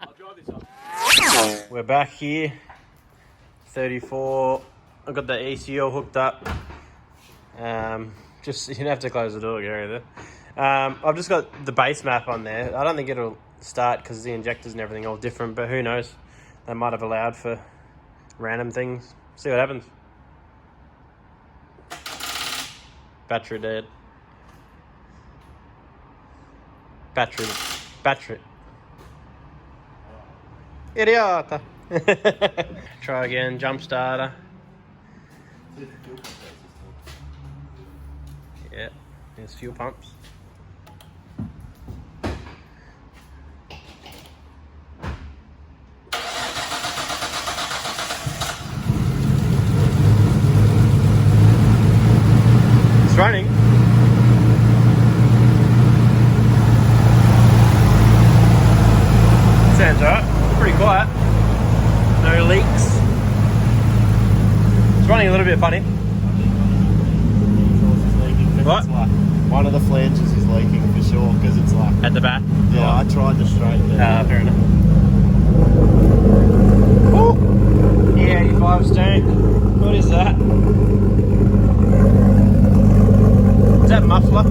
I'll drive this up. We're back here. 34. I've got the ECU hooked up. Just you don't have to close the door, Gary. There. I've just got the base map on there. I don't think it'll start because the injectors and everything are all different, but who knows? They might have allowed for random things. See what happens. Battery dead. Battery. Idiota. Try again, jump starter. Yeah, there's fuel pumps. It's running. Sounds alright, pretty quiet. No leaks. It's running a little bit funny. What? One of the flanges is leaking for sure because it's like at the back. Yeah, I tried to straighten it. Fair enough. Ooh. E85 stank. What is that? Is that muffler?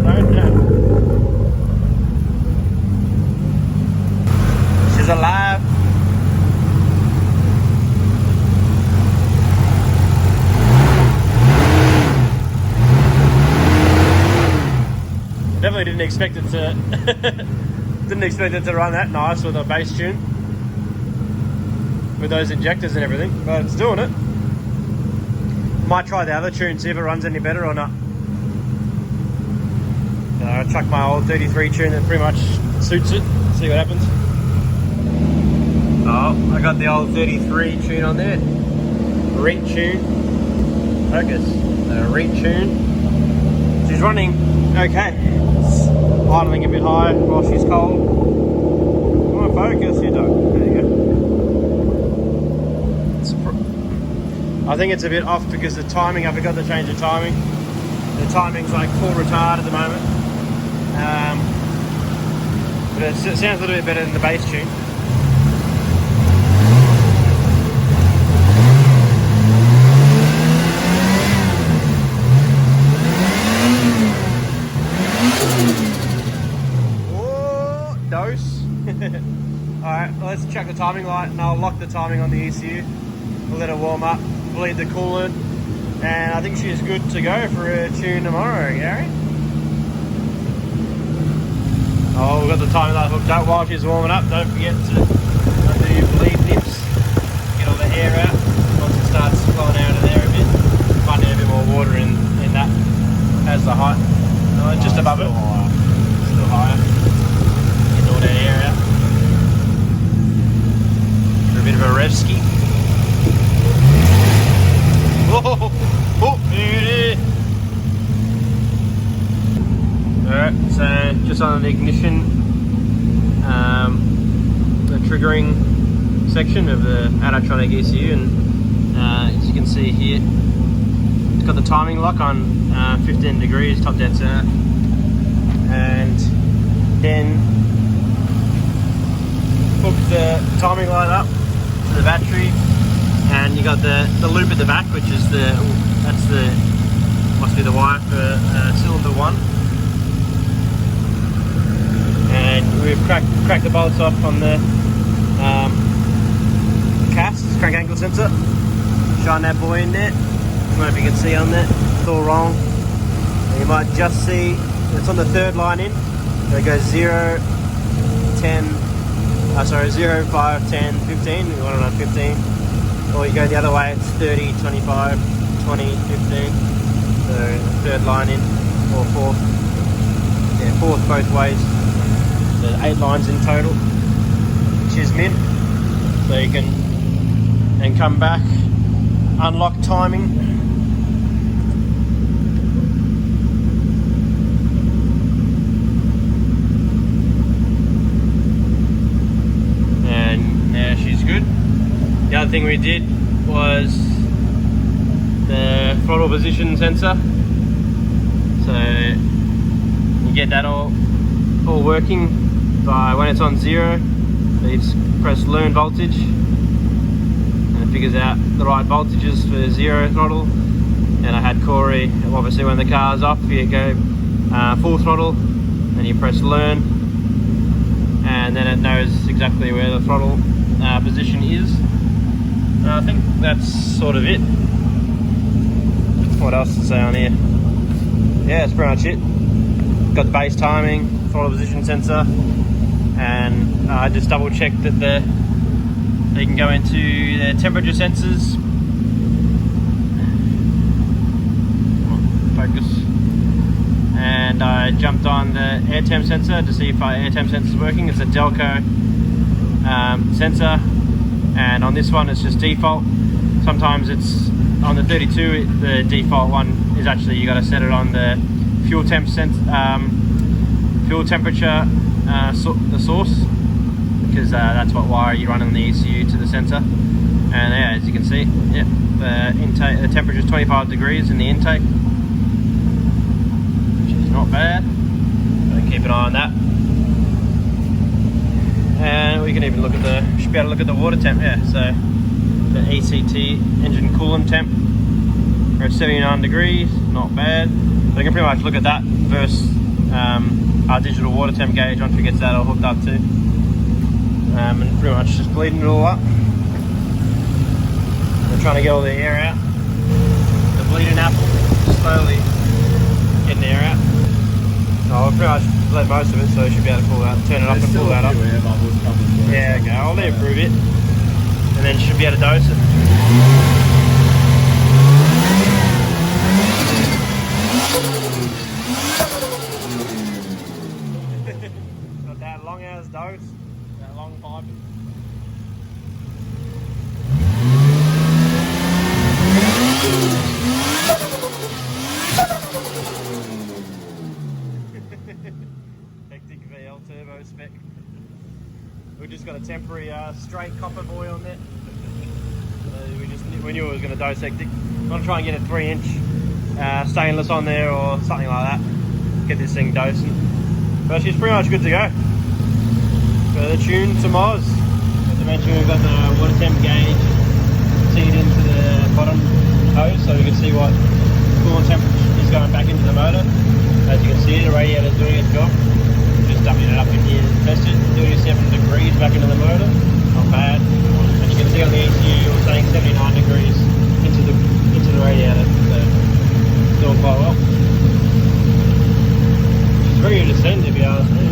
Don't know. She's alive. Definitely didn't expect it to run that nice with a bass tune, with those injectors and everything, but it's doing it. Might try the other tune, see if it runs any better or not. I chuck my old 33 tune that pretty much suits it, see what happens. Oh, I got the old 33 tune on there. Reet tune. Focus. Reet tune. She's running okay. Idling a bit high while she's cold. Come on, focus, you don't. There you go. I think it's a bit off because the timing, I forgot to change the timing. The timing's like full retard at the moment. But it sounds a little bit better than the bass tune. Dose. Alright, well, let's check the timing light and I'll lock the timing on the ECU. We'll let it warm up, bleed the coolant, and I think she's good to go for a tune tomorrow, Gary. Oh, we've got the timing light hooked up while she's warming up. Don't forget to do your bleed nips. Get all the air out. Once it starts flowing out of there a bit, might need a bit more water in that as the height. Just above it. Still higher. All that air out for a bit of a rev ski. Oh, beauty! Alright, so just on the ignition, the triggering section of the electronic ECU, and as you can see here, it's got the timing lock on 15 degrees, top dead center, and then hook the timing light up to the battery, and you got the loop at the back, which is must be the wire for cylinder 1. And we've cracked the bolts off on the cast, crank angle sensor. Shine that boy in there. I don't know if you can see on there, it's all wrong. And you might just see it's on the third line in. So it goes 0, 10, 0, 5, 10, 15, we want it on 15. Or you go the other way, it's 30, 25, 20, 15. So third line in, or fourth. Yeah, fourth both ways. There's 8 lines in total, which is min. So you can and come back, unlock timing. The other thing we did was the throttle position sensor. So you get that all all working. But when it's on 0, you just press learn voltage and it figures out the right voltages for 0 throttle. And I had Corey, obviously when the car's off, you go full throttle and you press learn, and then it knows exactly where the throttle position is. I think that's sort of it. What else to say on here? Yeah, that's pretty much it. Got the base timing, throttle position sensor, and I just double checked that they can go into the temperature sensors. Focus. And I jumped on the air temp sensor to see if our air temp sensor is working. It's a Delco sensor, and on this one it's just default. Sometimes it's on the 32, the default one is actually, you got to set it on the fuel temp fuel temperature the source, because that's what wire you run in the ECU to the sensor. And yeah, as you can see, yeah, the temperature is 25 degrees in the intake, which is not bad. So keep an eye on that. And we can even look at should be able to look at the water temp. Yeah, so the ACT engine coolant temp are 79 degrees, not bad. So you can pretty much look at that versus our digital water temp gauge once we get that all hooked up too. And pretty much just bleeding it all up. We're trying to get all the air out. The bleeding apple, slowly getting the air out. Oh, we'll pretty much bled most of it, so we should be able to pull that, turn it up and pull that up. Yeah, okay, I'll let it brew it, and then should be able to dose it. Got that long ass dose, that long pipe. Hectic VL turbo spec. We just got a temporary straight copper buoy on there. We knew it was going to dose hectic. I'm going to try and get a 3-inch stainless on there or something like that. Get this thing dosing. But she's pretty much good to go. Got the tune to Moz. As I mentioned, we've got the water temp gauge teed into the bottom hose, so we can see what coolant temperature is going back into the motor. As you can see, the radiator is doing its job. Just dumping it up in here to test it. 37 degrees back into the motor. Not bad. And you can see on the ECU we're saying 79 degrees into the radiator. So it's doing quite well. It's very good to send, to be honest with you.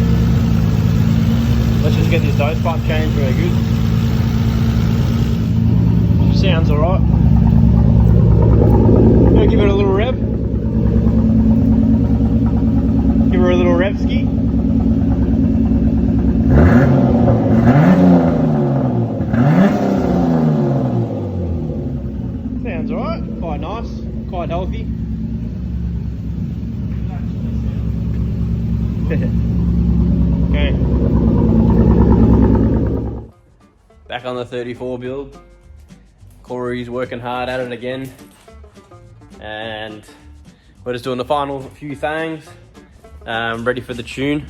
Let's just get this dose pipe changed really good. Sounds alright. Gonna give it a little rev. Give her a little rev ski. Sounds alright. Quite nice. Quite healthy. Okay. Back on the 34 build. Corey's working hard at it again, and we're just doing the final few things. Ready for the tune.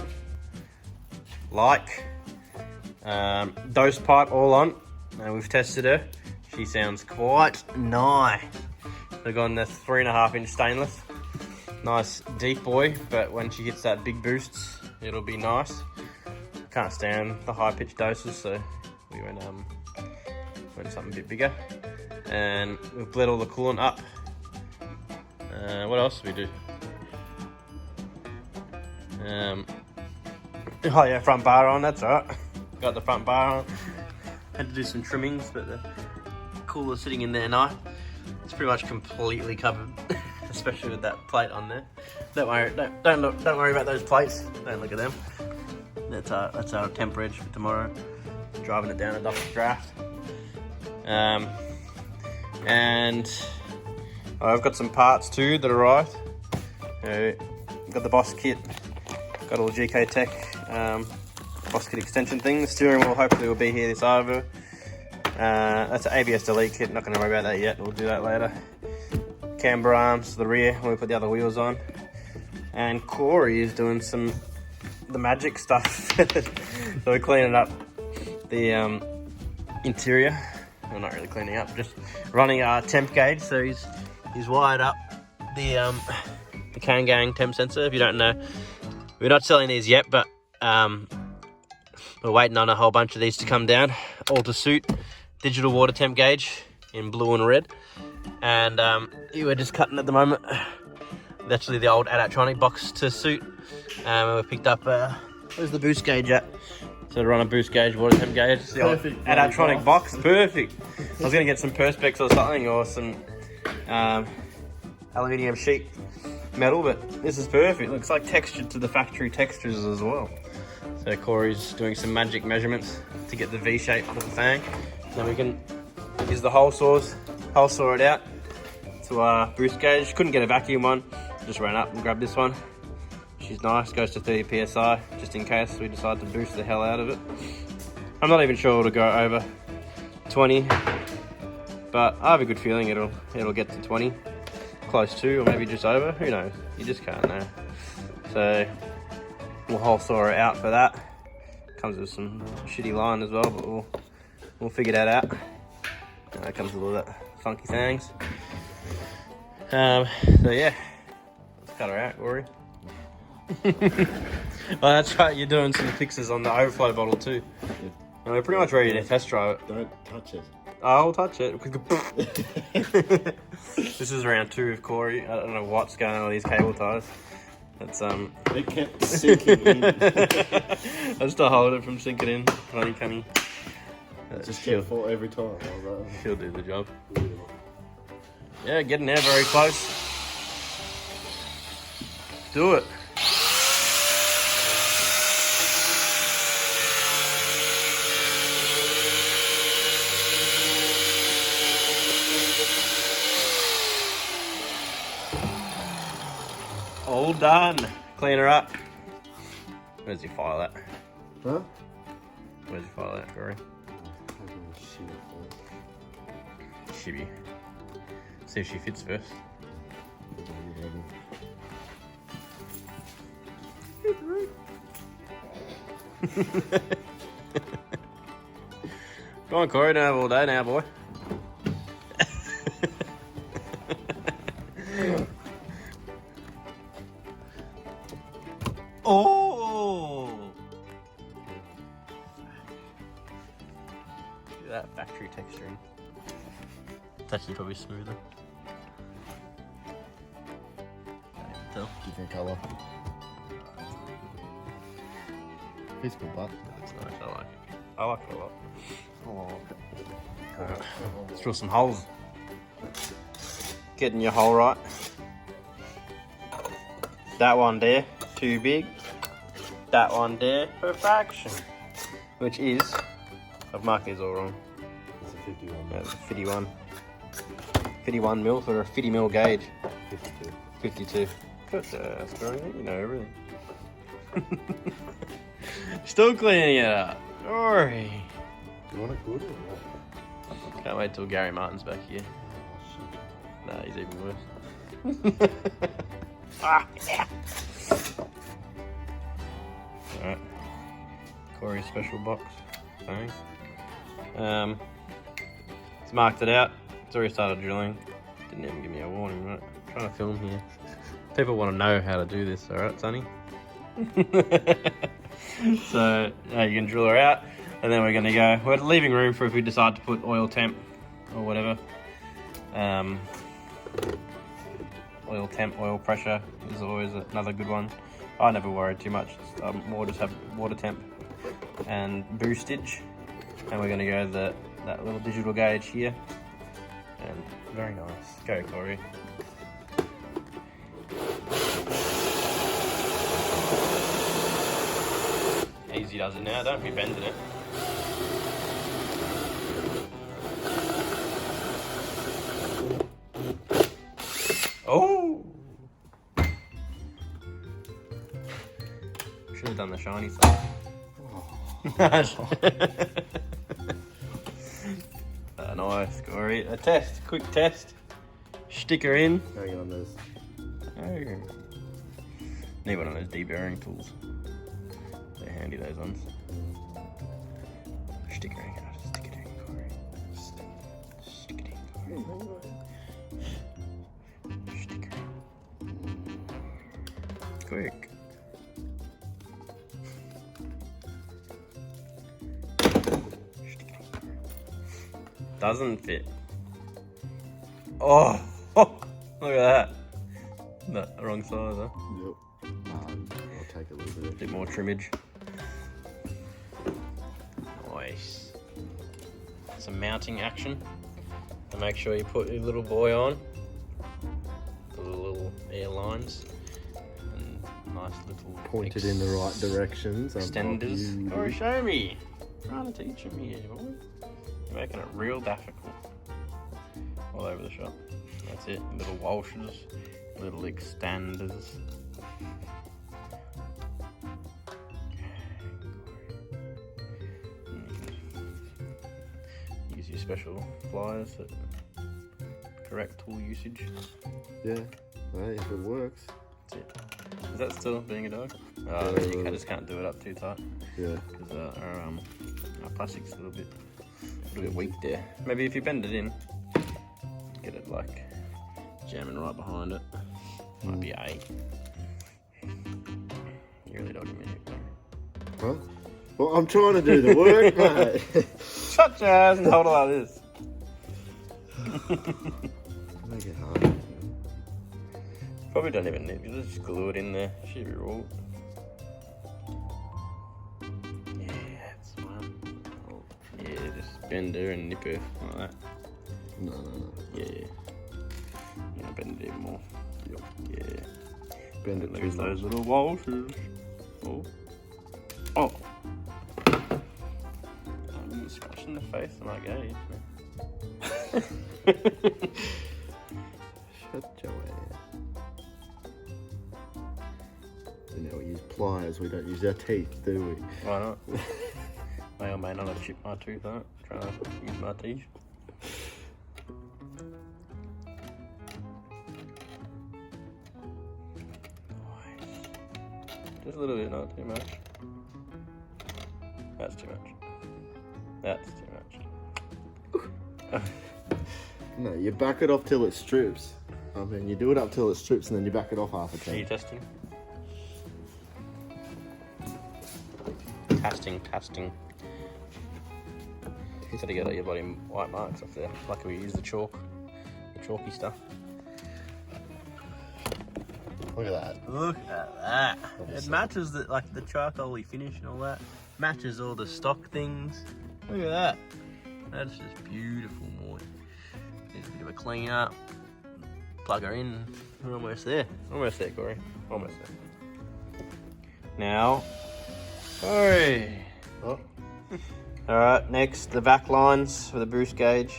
Dose pipe all on, and we've tested her. She sounds quite nice. We've gone the 3.5-inch stainless. Nice deep boy, but when she hits that big boosts, it'll be nice. Can't stand the high pitched doses, so we went something a bit bigger. And we've bled all the coolant up. What else did we do? Oh yeah, front bar on, that's alright. Got the front bar on. Had to do some trimmings, but the cooler's sitting in there now. It's pretty much completely covered, especially with that plate on there. Don't worry about those plates. Don't look at them. That's our temp reg for tomorrow. Driving it down a Dr. Draft. And I've got some parts too that arrived. Got the Boss kit, got all the GK Tech Boss kit extension thing. The steering wheel hopefully will be here this over. That's an ABS delete kit, not going to worry about that yet, we'll do that later. Camber arms to the rear when we put the other wheels on. And Corey is doing some the magic stuff. So we're cleaning up the interior. Well, not really cleaning up, just running our temp gauge. So he's wired up the Kang temp sensor. If you don't know, we're not selling these yet, but we're waiting on a whole bunch of these to come down, all to suit digital water temp gauge in blue and red. And we're just cutting at the moment. Actually, the old Adaptronic box to suit. And we picked up, where's the boost gauge at? So to run a boost gauge, water temp gauge. It's the old Adaptronic box, perfect. I was gonna get some Perspex or something, or some aluminium sheet metal, but this is perfect. Looks like textured to the factory textures as well. So Corey's doing some magic measurements to get the V shape of the fang. Then we can use the hole saw it out to our boost gauge. Couldn't get a vacuum one, just ran up and grabbed this one. She's nice, goes to 30 psi, just in case we decide to boost the hell out of it. I'm not even sure it'll go over 20, but I have a good feeling it'll get to 20, close to, or maybe just over. Who knows? You just can't know. So we'll hole saw it out for that. Comes with some shitty line as well, but we'll figure that out. It comes with all that funky things. So yeah, let's cut her out, Corey. Well, that's right, you're doing some fixes on the overflow bottle too. Yeah. And we're pretty much ready to test drive it. Don't touch it. I'll touch it. This is round 2 of Corey. I don't know what's going on with these cable ties. It's They kept sinking in. I just to hold it from sinking in. Honey cunny. Just careful every time. She'll do the job. Yeah, getting there very close. Do it. All done. Clean her up. Where's your file at? Huh? Where's your file at, Corey? Shibby. See if she fits first. Go on, Corey, don't have all day now, boy. Oh! Look at that factory texturing. It's actually probably smoother. Tell. Different colour. Peaceful butt. It's nice, I like it. I like it a lot. Alright, let's drill some holes. Getting your hole right. That one there, too big. That one there, perfection. Which is, I've marked these all wrong. It's a 51. Yeah, it's a 51. 51 mil for a 50 mil gauge. 52. 52. Good, story, you know everything. Still cleaning it up. Sorry. You want it good or what? Can't wait till Gary Martin's back here. Oh, Nah, he's even worse. Ah, yeah. Alright. Corey's special box. Bang. It's marked it out. It's already started drilling. Didn't even give me a warning, right? I'm trying to film here. People want to know how to do this, alright, Sonny? So, you can drill her out, and then we're going to go. We're leaving room for if we decide to put oil temp or whatever. Oil temp, oil pressure is always another good one. I never worry too much. More just have water temp and boostage. And we're going to go that little digital gauge here. And very nice. Go, Corey. Easy does it now, don't be bending it. Oh! Should have done the shiny side. Nice, Corey. A test, quick test. Stick her in. hang on, there's... Oh. Need one of those deburring tools. They're handy, those ones. Stick it in, stick it in, Corey. Stick it in, Corey. Stick it in. Quick. Stick it in, Corey. Doesn't fit. Oh, look at that. No, wrong size, huh? Yep. I'll take a little bit. Bit more trimmage. Nice. Some mounting action to make sure you put your little boy on. The little air lines and nice little Pointed in the right directions. extenders. Oh, show me. Trying to teach him here, boy. You're making it real difficult. All over the shop. That's it. Little washes, little extenders. Use your special pliers that correct tool usage. Yeah, hey, if it works. That's it. Is that still being a dog? You just can't do it up too tight. Yeah. Because our plastic's a little bit weak there. Maybe if you bend it in, get it like jamming right behind it. Might be 8. You're really dogging me. Huh? Well, I'm trying to do the work, mate. Shut your ass and hold it like this. Make it hard. Probably don't even need it. Just glue it in there. Should be all. Yeah, that's one. Yeah, just bend her and nip her like that. No. Yeah. Yeah, bend it even more. Yep. Yeah. Bend it Look too at those much. little washers. Oh. Oh. I'm scratching the face of my Guage, man. Shut your ass. You know, we use pliers, we don't use our teeth, do we? Why not? May or may not have chipped my tooth out trying to use my teeth. Just a little bit, not too much. That's too much. That's too much. No, you back it off till it strips. I mean, you do it up till it strips and then you back it off half a Are you time. testing? Testing. Gotta get all your bloody white marks off there. Luckily we use the chalky stuff. Look at that. Look at that. Obviously. It matches the charcoaly finish and all that. Matches all the stock things. Look at that. That's just beautiful, boy. Needs a bit of a clean up. Plug her in. We're almost there. Almost there, Corey. Almost there. Now, Corey. Oh. Alright, next, the vac lines for the boost gauge.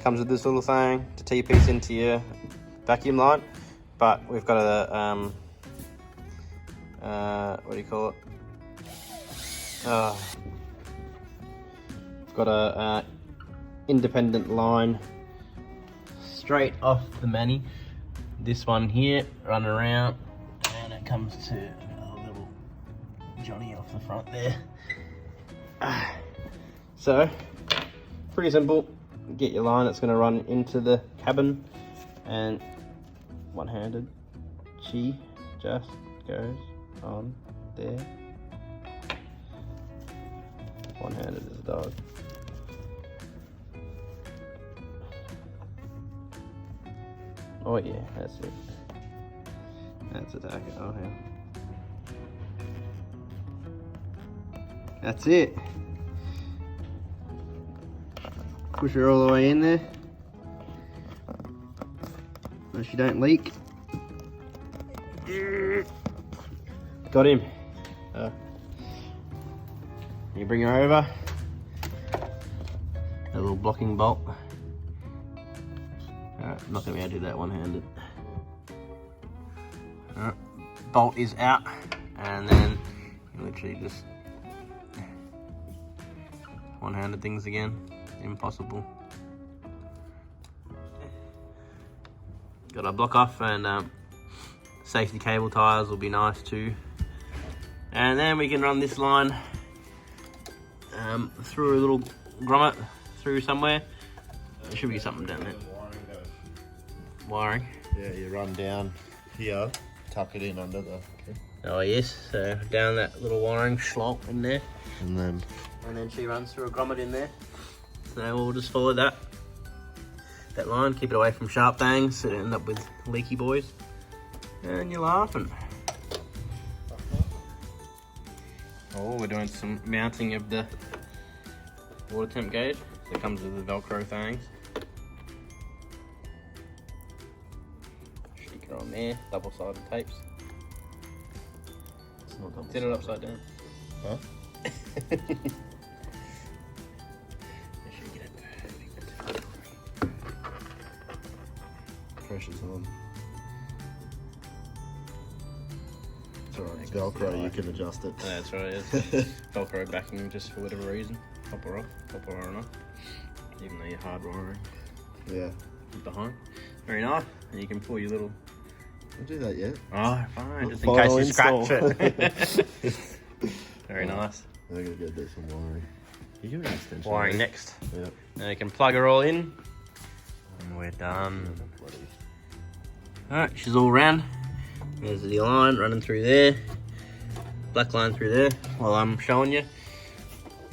Comes with this little thing to T-piece into your vacuum line. But we've got a, what do you call it? We've got a independent line straight off the mani. This one here, run around, and it comes to a little Johnny off the front there. So, pretty simple. Get your line, it's going to run into the cabin, and one-handed, she just goes on there. One-handed as a dog. Oh yeah, that's it. That's attack it. Oh yeah. That's it. Push her all the way in there. So she don't leak. Got him. You bring her over. A little blocking bolt. Alright, I'm not going to be able to do that one-handed. Alright, bolt is out, and then you literally just one-handed things again. Impossible. Got our block off, and safety cable ties will be nice too. And then we can run this line through a little grommet through somewhere. There should be something down there. Wiring. Yeah, you run down here, tuck it in under the. Oh yes, so down that little wiring slot in there. And then she runs through a grommet in there. So we'll just follow that line, keep it away from sharp bangs so you don't end up with leaky boys. And you're laughing. Oh, we're doing some mounting of the water temp gauge. So it comes with the Velcro things. Sticker on there, double-sided tapes. it's not double. Set it upside down. Huh? Pressure's on. It's alright, it's Velcro, you can adjust it. Yeah, that's right, it's Velcro backing just for whatever reason. Pop or off, pop or on off. Even though you're hard wiring Yeah. behind. Very nice. And you can pull your little... Don't do that yet. Oh, fine, just in Final case you scratch install. it. Very nice. I'm gonna go do some wiring. You give me an extension. Wiring right? next. Yeah. Now you can plug her all in. And we're done. Alright, she's all round. There's the line running through there. Black line through there while I'm showing you.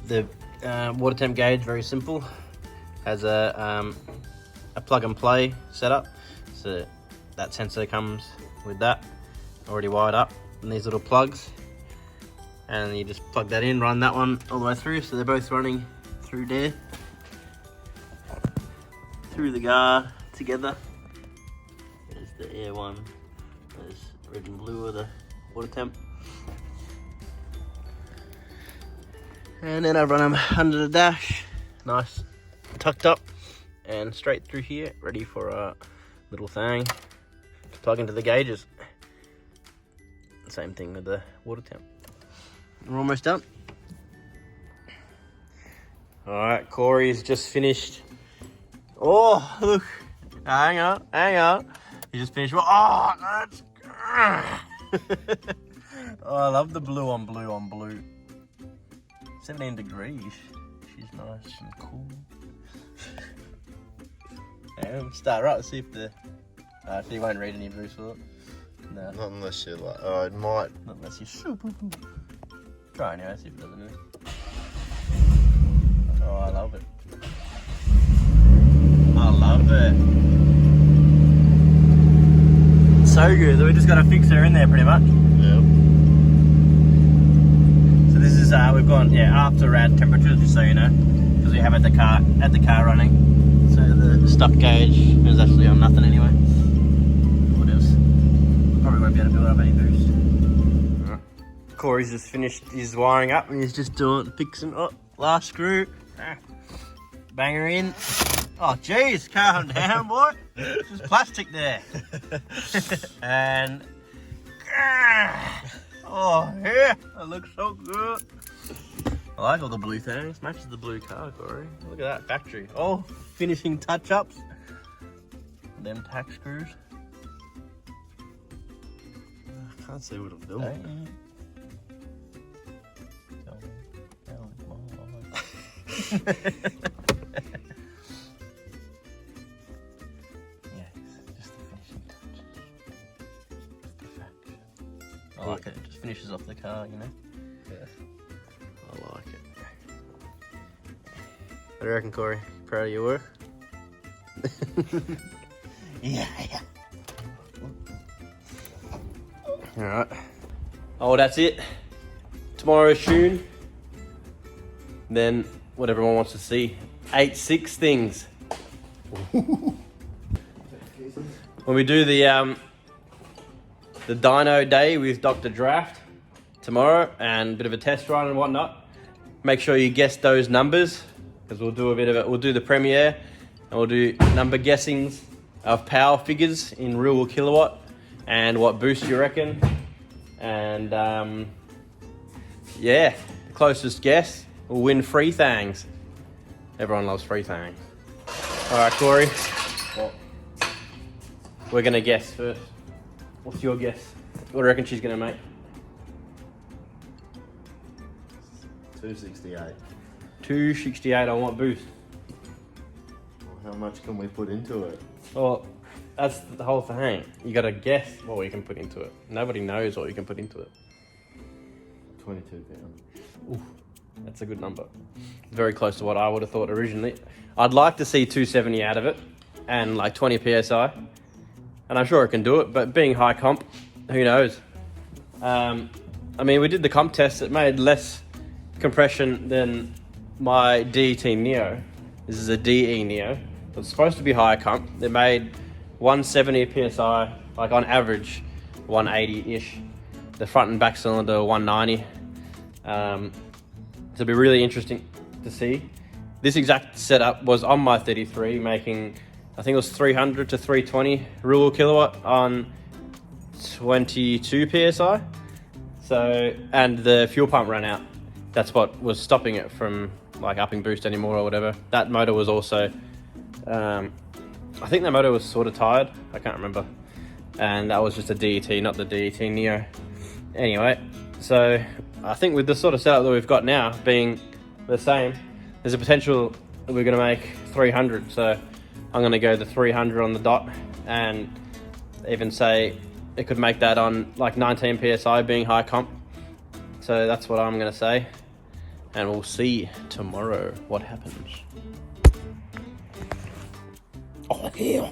The water temp gauge, very simple. Has a plug and play setup. So that sensor comes with that, already wired up. And these little plugs. And you just plug that in, run that one all the way through. So they're both running through there. Through the guard together. There's the air one. There's red and blue of the water temp. And then I run them under the dash. Nice, tucked up. And straight through here, ready for a little thing to plug into the gauges. Same thing with the water temp. We're almost done. Alright, Corey's just finished. Oh, look. Hang on. He just finished. Oh, that's... Oh, I love the blue on blue. 17 degrees. She's nice and cool. Start right, see if the... so you won't read any boost for it? No. Not unless you're like, oh, it might. Not unless you're super. Try anyway, see if it doesn't move. Oh, I love it. I love it. So good. We just got to fix her in there pretty much. Yeah. So this is we've gone after rad temperatures, just so you know, because we have had the car running. So the stock gauge is actually on nothing anyway. What else? Probably won't be able to build up any boost. Corey's just finished his wiring up and he's just fixing last screw. Bang her in. Oh jeez, calm down boy. There's plastic there. And oh yeah, that looks so good. I like all the blue things. Matches the blue car, Corey. Look at that factory. Oh, finishing touch-ups. Them tack screws. I can't see what I'm doing. I like it. It just finishes off the car, you know? Yeah. I like it. What do you reckon, Corey? Proud of your work? Yeah. Alright. Oh, that's it. Tomorrow's tune. Then what everyone wants to see. 8.6 things. When we do the dyno day with Dr. Draft tomorrow and a bit of a test run and whatnot, make sure you guess those numbers, because we'll do a bit of it. We'll do the premiere and we'll do number guessings of power figures in real kilowatt and what boost you reckon. And yeah, closest guess will win free things. Everyone loves free things. All right, Corey. What? We're gonna guess first. What's your guess? What do you reckon she's gonna make? 268. 268 on what boost? Well, how much can we put into it? Well, that's the whole thing. You gotta guess what we can put into it. Nobody knows what you can put into it. 22 pounds. Oof, that's a good number. Very close to what I would have thought originally. I'd like to see 270 out of it and like 20 PSI. And I'm sure it can do it, but being high comp, who knows? I mean, we did the comp test. It made less compression than my DET Neo. This is a DE Neo. It's supposed to be higher comp. It made 170 PSI, like on average, 180-ish. The front and back cylinder, 190. So it'll be really interesting to see. This exact setup was on my 33, making, I think it was 300 to 320 real kilowatt on 22 PSI. So, and the fuel pump ran out. That's what was stopping it from like upping boost anymore or whatever. That motor was also, I think that motor was sort of tired. I can't remember. And that was just a DET, not the DET Neo. Anyway, so I think with the sort of setup that we've got now being the same, there's a potential that we're gonna make 300. So I'm gonna go the 300 on the dot and even say it could make that on like 19 PSI being high comp. So that's what I'm gonna say. And we'll see tomorrow what happens. Oh, yeah.